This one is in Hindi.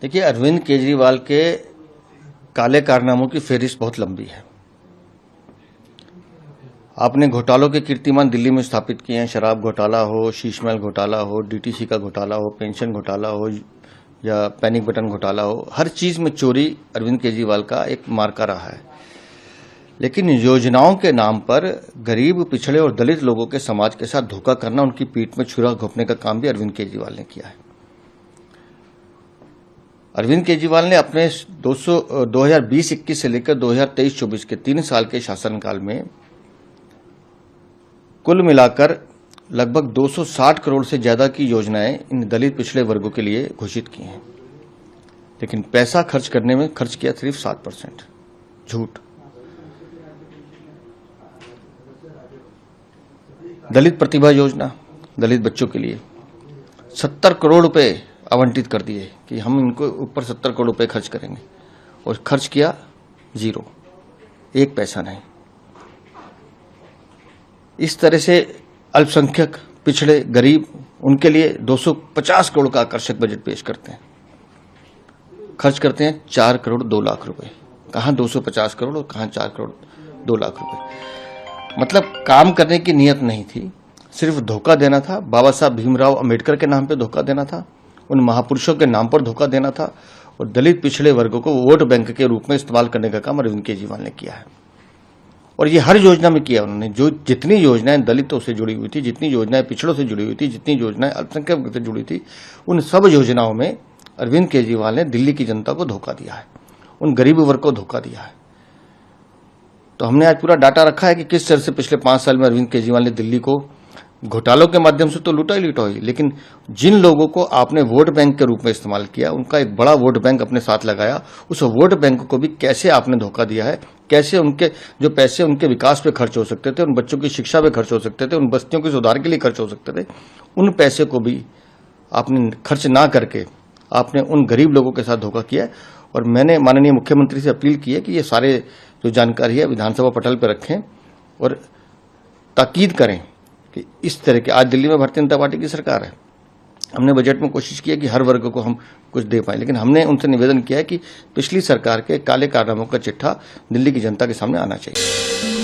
देखिए, अरविंद केजरीवाल के काले कारनामों की फेहरिस्त बहुत लंबी है। आपने घोटालों के कीर्तिमान दिल्ली में स्थापित किए हैं। शराब घोटाला हो, शीश महल घोटाला हो, डीटीसी का घोटाला हो, पेंशन घोटाला हो या पैनिक बटन घोटाला हो, हर चीज में चोरी अरविंद केजरीवाल का एक मार्का रहा है। लेकिन योजनाओं के नाम पर गरीब, पिछड़े और दलित लोगों के समाज के साथ धोखा करना, उनकी पीठ में छुरा घोंपने का काम भी अरविंद केजरीवाल ने किया है। अरविंद केजरीवाल ने अपने 2020-21 से लेकर 2023-24 के 3 साल के शासनकाल में कुल मिलाकर लगभग 260 करोड़ से ज्यादा की योजनाएं इन दलित पिछड़े वर्गों के लिए घोषित की हैं। लेकिन पैसा खर्च करने में खर्च किया सिर्फ 7%। झूठ। दलित प्रतिभा योजना दलित बच्चों के लिए 70 करोड़ रुपए आवंटित कर दिए कि हम इनको ऊपर 70 करोड़ रुपए खर्च करेंगे, और खर्च किया जीरो, एक पैसा नहीं। इस तरह से अल्पसंख्यक, पिछड़े, गरीब, उनके लिए 250 करोड़ का आकर्षक बजट पेश करते हैं। खर्च करते हैं 4 करोड़ 2 लाख रुपए। कहां 250 करोड़ और कहां 4 करोड़ 2 लाख रुपए। मतलब काम करने की नीयत नहीं थी, सिर्फ धोखा देना था। बाबा साहब भीमराव अंबेडकर के नाम पे धोखा देना था, उन महापुरुषों के नाम पर धोखा देना था, और दलित पिछड़े वर्गों को वोट बैंक के रूप में इस्तेमाल करने का काम अरविंद केजरीवाल ने किया है। और ये हर योजना में किया उन्होंने। जो जितनी योजनाएं दलितों से जुड़ी हुई थी, जितनी योजनाएं पिछड़ों से जुड़ी हुई थी, जितनी योजनाएं अल्पसंख्यक से जुड़ी थी, उन सब योजनाओं में अरविंद केजरीवाल ने दिल्ली की जनता को धोखा दिया है, उन गरीब वर्ग को धोखा दिया है। तो हमने आज पूरा डाटा रखा है कि किस तरह से पिछले 5 साल में अरविंद केजरीवाल ने दिल्ली को घोटालों के माध्यम से तो लूटा ही लूटा हुई, लेकिन जिन लोगों को आपने वोट बैंक के रूप में इस्तेमाल किया, उनका एक बड़ा वोट बैंक अपने साथ लगाया, उस वोट बैंक को भी कैसे आपने धोखा दिया है। कैसे उनके जो पैसे उनके विकास पे खर्च हो सकते थे, उन बच्चों की शिक्षा पे खर्च हो सकते थे, उन बस्तियों के सुधार के लिए खर्च हो सकते थे, उन पैसे को भी आपने खर्च ना करके आपने उन गरीब लोगों के साथ धोखा किया है। और मैंने माननीय मुख्यमंत्री से अपील की है कि ये सारे जो जानकारी है विधानसभा पटल पर रखें और ताकीद करें कि इस तरह के, आज दिल्ली में भारतीय जनता पार्टी की सरकार है, हमने बजट में कोशिश की है कि हर वर्ग को हम कुछ दे पाएं, लेकिन हमने उनसे निवेदन किया है कि पिछली सरकार के काले कारनामों का चिट्ठा दिल्ली की जनता के सामने आना चाहिए।